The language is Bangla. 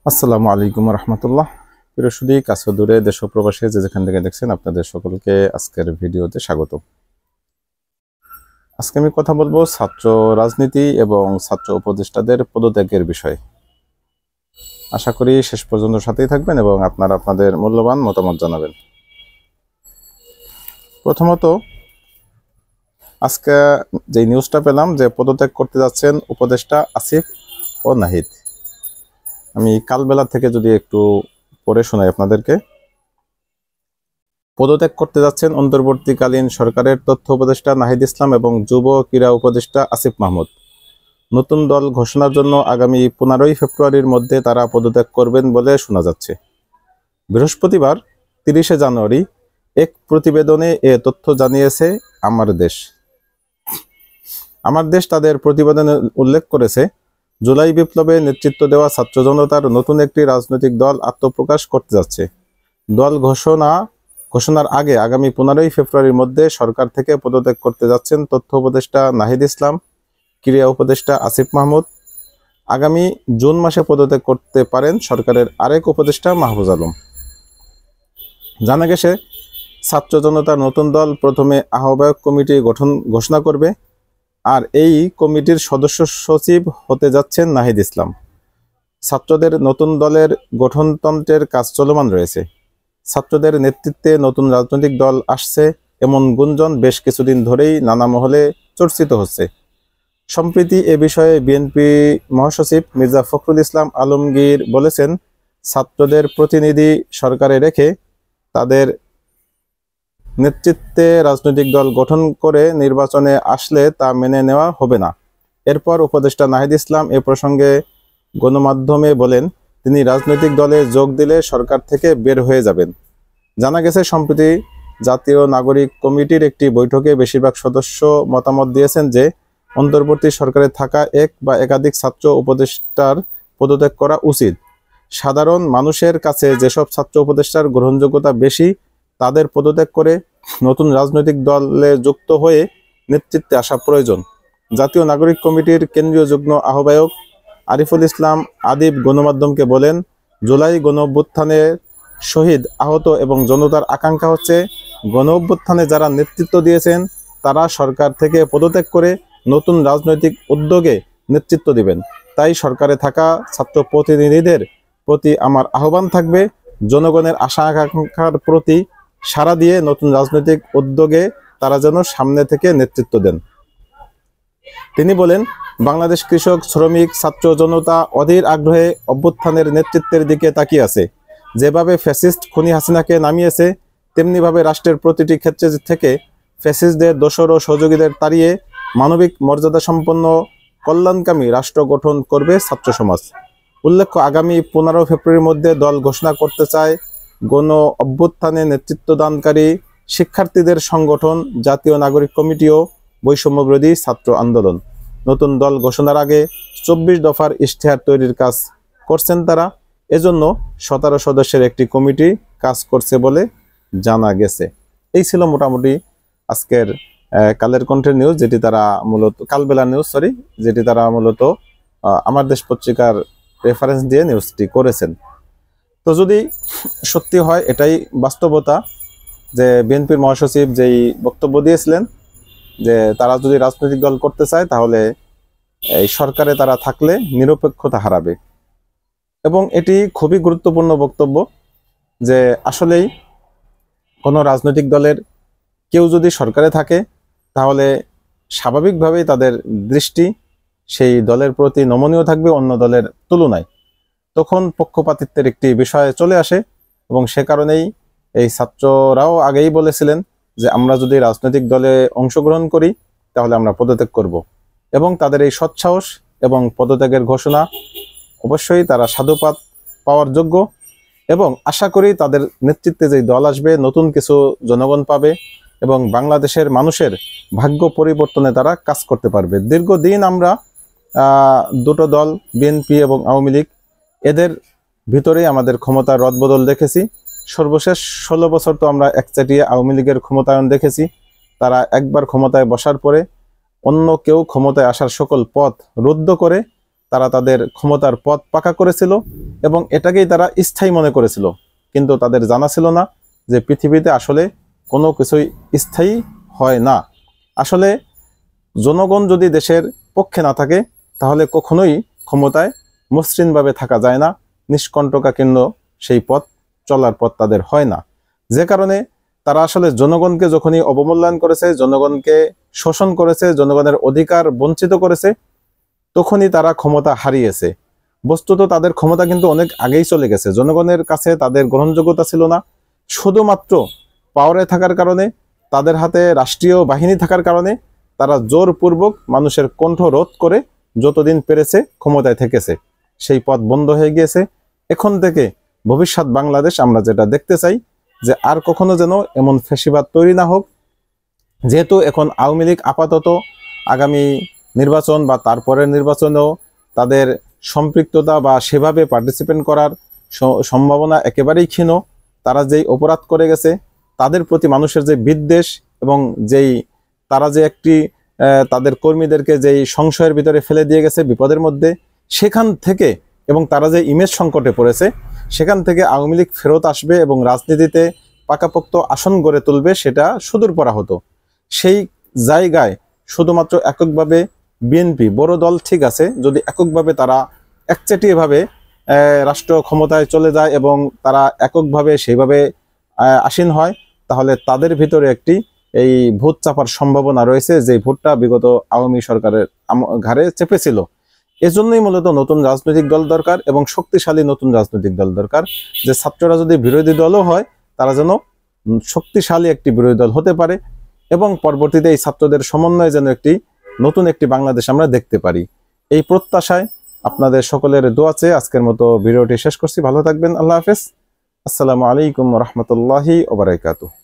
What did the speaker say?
আসসালামু আলাইকুম রহমতুল্লাহ। প্রিয় সুধী, কাছে দূরে দেশ ও প্রবাসী যে যেখান থেকে দেখছেন, আপনাদের সকলকে আজকের ভিডিওতে স্বাগত। আজকে আমি কথা বলবো ছাত্র রাজনীতি এবং ছাত্র উপদেষ্টাদের পদত্যাগের বিষয়ে। আশা করি শেষ পর্যন্ত সাথেই থাকবেন এবং আপনারা আপনাদের মূল্যবান মতামত জানাবেন। প্রথমত, আজকে যে নিউজটা পেলাম যে পদত্যাগ করতে যাচ্ছেন উপদেষ্টা আসিফ ও নাহিদ, আমি কালবেলা থেকে যদি একটু পড়ে শোনাই আপনাদেরকে। পদত্যাগ করতে যাচ্ছেন অন্তর্বর্তীকালীন সরকারের তথ্য উপদেষ্টা নাহিদ ইসলাম এবং যুব ক্রীড়া উপদেষ্টা আসিফ মাহমুদ। নতুন দল ঘোষণার জন্য আগামী 15ই ফেব্রুয়ারির মধ্যে তারা পদত্যাগ করবেন বলে শোনা যাচ্ছে। বৃহস্পতিবার 30শে জানুয়ারি এক প্রতিবেদনে এ তথ্য জানিয়েছে আমার দেশ তাদের প্রতিবেদনে উল্লেখ করেছে, জুলাই বিপ্লবে নেতৃত্ব দেওয়া ছাত্র জনতার নতুন একটি রাজনৈতিক দল আত্মপ্রকাশ করতে যাচ্ছে। দল ঘোষণার আগে আগামী 15ই ফেব্রুয়ারির মধ্যে সরকার থেকে পদত্যাগ করতে যাচ্ছেন তথ্য উপদেষ্টা নাহিদ ইসলাম, ক্রীড়া উপদেষ্টা আসিফ মাহমুদ। আগামী জুন মাসে পদত্যাগ করতে পারেন সরকারের আরেক উপদেষ্টা মাহফুজ আলম। জানা গেছে, ছাত্র জনতার নতুন দল প্রথমে আহ্বায়ক কমিটি ঘোষণা করবে, আর এই কমিটির সদস্য সচিব হতে যাচ্ছেন নাহিদ ইসলাম। ছাত্রদের নতুন দলের গঠনতন্ত্রের কাজ চলমান রয়েছে। ছাত্রদের নেতৃত্বে নতুন রাজনৈতিক দল আসছে এমন গুঞ্জন বেশ কিছুদিন ধরেই নানা মহলে চর্চিত হচ্ছে। সম্প্রতি এ বিষয়ে বিএনপি মহাসচিব মির্জা ফখরুল ইসলাম আলমগীর বলেছেন, ছাত্রদের প্রতিনিধি সরকারে রেখে তাদের নেতৃত্বে রাজনৈতিক দল গঠন করে নির্বাচনে আসলে তা মেনে নেওয়া হবে না। এরপর উপদেষ্টা নাহিদ ইসলাম এ প্রসঙ্গে গণমাধ্যমে বলেন, তিনি রাজনৈতিক দলে যোগ দিলে সরকার থেকে বের হয়ে যাবেন। জানা গেছে, সম্প্রতি জাতীয় নাগরিক কমিটির একটি বৈঠকে বেশিরভাগ সদস্য মতামত দিয়েছেন যে অন্তর্বর্তী সরকারে থাকা এক বা একাধিক ছাত্র উপদেষ্টার পদত্যাগ করা উচিত। সাধারণ মানুষের কাছে যেসব ছাত্র উপদেষ্টার গ্রহণযোগ্যতা বেশি, তাদের পদত্যাগ করে নতুন রাজনৈতিক দলে যুক্ত হয়ে নেতৃত্বে আসা প্রয়োজন। জাতীয় নাগরিক কমিটির কেন্দ্রীয় যুগ্ম আহ্বায়ক আরিফুল ইসলাম আদিব গণমাধ্যমকে বলেন, জুলাই গণঅভ্যুত্থানের শহীদ, আহত এবং জনতার আকাঙ্ক্ষা হচ্ছে গণঅভ্যুত্থানে যারা নেতৃত্ব দিয়েছেন তারা সরকার থেকে পদত্যাগ করে নতুন রাজনৈতিক উদ্যোগে নেতৃত্ব দিবেন। তাই সরকারে থাকা ছাত্র প্রতিনিধিদের প্রতি আমার আহ্বান থাকবে, জনগণের আশা আকাঙ্ক্ষার প্রতি সাড়া দিয়ে নতুন রাজনৈতিক উদ্যোগে তারা যেন সামনে থেকে নেতৃত্ব দেন। তিনি বলেন, বাংলাদেশ কৃষক, শ্রমিক, ছাত্র জনতা অধীর আগ্রহে অভ্যুত্থানের নেতৃত্বের দিকে তাকিয়ে আছে। যেভাবে ফ্যাসিস্ট খুনি হাসিনাকে নামিয়েছে, তেমনিভাবে রাষ্ট্রের প্রতিটি ক্ষেত্রে থেকে ফ্যাসিস্টদের দোসর ও সহযোগীদের তাড়িয়ে মানবিক মর্যাদা সম্পন্ন কল্যাণকামী রাষ্ট্র গঠন করবে ছাত্র সমাজ। উল্লেখ্য, আগামী 15 ফেব্রুয়ারির মধ্যে দল ঘোষণা করতে চায় গণ অভ্যুত্থানে নেতৃত্বদানকারী শিক্ষার্থীদের সংগঠন জাতীয় নাগরিক কমিটি ও বৈষম্যবিরোধী ছাত্র আন্দোলন। নতুন দল ঘোষণার আগে 24 দফার ইশতেহার তৈরির কাজ করছেন তারা। এজন্য 17 সদস্যের একটি কমিটি কাজ করছে বলে জানা গেছে। এই ছিল মোটামুটি আজকের কালের কণ্ঠের নিউজ, যেটি তারা মূলত কালবেলা নিউজ যেটি তারা মূলত আমার দেশ পত্রিকার রেফারেন্স দিয়ে নিউজটি করেছেন। তো যদি সত্যি হয়, এটাই বাস্তবতা যে বিএনপির মহাসচিব যেই বক্তব্য দিয়েছিলেন যে তারা যদি রাজনৈতিক দল করতে চায় তাহলে এই সরকারে তারা থাকলে নিরপেক্ষতা হারাবে, এবং এটি খুবই গুরুত্বপূর্ণ বক্তব্য যে আসলেই কোনো রাজনৈতিক দলের কেউ যদি সরকারে থাকে তাহলে স্বাভাবিকভাবেই তাদের দৃষ্টি সেই দলের প্রতি নমনীয় থাকবে অন্য দলের তুলনায়। তখন পক্ষপাতিত্বের একটি বিষয় চলে আসে, এবং সে কারণেই এই ছাত্ররাও আগেই বলেছিলেন যে আমরা যদি রাজনৈতিক দলে অংশগ্রহণ করি তাহলে আমরা পদত্যাগ করব, এবং তাদের এই সৎসাহস এবং পদত্যাগের ঘোষণা অবশ্যই তারা সাধুবাদ পাওয়ার যোগ্য, এবং আশা করি তাদের নেতৃত্বে যে দল আসবে নতুন কিছু জনগণ পাবে এবং বাংলাদেশের মানুষের ভাগ্য পরিবর্তনে তারা কাজ করতে পারবে। দীর্ঘদিন আমরা দুটো দল বিএনপি এবং আওয়ামী লীগ এদের ভিতরেই আমাদের ক্ষমতার রদবদল দেখেছি। সর্বশেষ 16 বছর তো আমরা একচাটিয়া আওয়ামী লীগের ক্ষমতায়ন দেখেছি। তারা একবার ক্ষমতায় বসার পরে অন্য কেউ ক্ষমতায় আসার সকল পথ রুদ্ধ করে তারা তাদের ক্ষমতার পথ পাকা করেছিল, এবং এটাকেই তারা স্থায়ী মনে করেছিল। কিন্তু তাদের জানা ছিল না যে পৃথিবীতে আসলে কোনো কিছুই স্থায়ী হয় না। আসলে জনগণ যদি দেশের পক্ষে না থাকে তাহলে কখনোই ক্ষমতায় মসৃণভাবে থাকা যায় না, নিষ্কণ্টকাকীর্ণ সেই পথ চলার পথ তাদের হয় না। যে কারণে তারা আসলে জনগণকে যখনই অবমূল্যায়ন করেছে, জনগণকে শোষণ করেছে, জনগণের অধিকার বঞ্চিত করেছে, তখনই তারা ক্ষমতা হারিয়েছে। বস্তুত তাদের ক্ষমতা কিন্তু অনেক আগেই চলে গেছে। জনগণের কাছে তাদের গ্রহণযোগ্যতা ছিল না। শুধুমাত্র পাওয়ারে থাকার কারণে, তাদের হাতে রাষ্ট্রীয় বাহিনী থাকার কারণে তারা জোরপূর্বক মানুষের কণ্ঠ রোধ করে যতদিন পেরেছে ক্ষমতায় থেকেছে। সেই পথ বন্ধ হয়ে গিয়েছে। এখন থেকে ভবিষ্যৎ বাংলাদেশ আমরা যেটা দেখতে চাই যে আর কখনো যেন এমন ফ্যাসিবাদ তৈরি না হোক। যেহেতু এখন আওয়ামী লীগ আপাতত আগামী নির্বাচন বা তারপরের নির্বাচনেও তাদের সম্পৃক্ততা বা সেভাবে পার্টিসিপেট করার সম্ভাবনা একেবারেই ক্ষীণ। তারা যেই অপরাধ করে গেছে, তাদের প্রতি মানুষের যে বিদ্বেষ এবং যেই তারা যে একটি তাদের কর্মীদেরকে যেই সংশয়ের ভিতরে ফেলে দিয়ে গেছে বিপদের মধ্যে, সেখান থেকে এবং তারা যে ইমেজ সংকটে পড়েছে, সেখান থেকে আওয়ামী লীগ ফেরত আসবে এবং রাজনীতিতে পাকাপোক্ত আসন গড়ে তুলবে, সেটা সুদূর পরা হতো। সেই জায়গায় শুধুমাত্র এককভাবে বিএনপি বড় দল ঠিক আছে, যদি এককভাবে তারা একচেটিয়াভাবে রাষ্ট্র ক্ষমতায় চলে যায় এবং তারা এককভাবে সেইভাবে আসীন হয়, তাহলে তাদের ভিতরে একটি এই ভোট চাপার সম্ভাবনা রয়েছে, যে ভোটটা বিগত আওয়ামী সরকারের ঘাড়ে চেপেছিল। এজন্যই মূলত নতুন রাজনৈতিক দল দরকার এবং শক্তিশালী নতুন রাজনৈতিক দল দরকার, যে ছাত্ররা যদি বিরোধী দলও হয় তারা যেন শক্তিশালী একটি বিরোধী দল হতে পারে এবং পরবর্তীতে এই ছাত্রদের সমন্বয়ে যেন নতুন একটি বাংলাদেশ আমরা দেখতে পারি। এই প্রত্যাশায় আপনাদের সকলের দোয়া চেয়ে আজকের মতো ভিডিওটি শেষ করছি। ভালো থাকবেন। আল্লাহ হাফেজ। আসসালামু আলাইকুম রহমতুল্লাহি ওয়া বারাকাতুহু।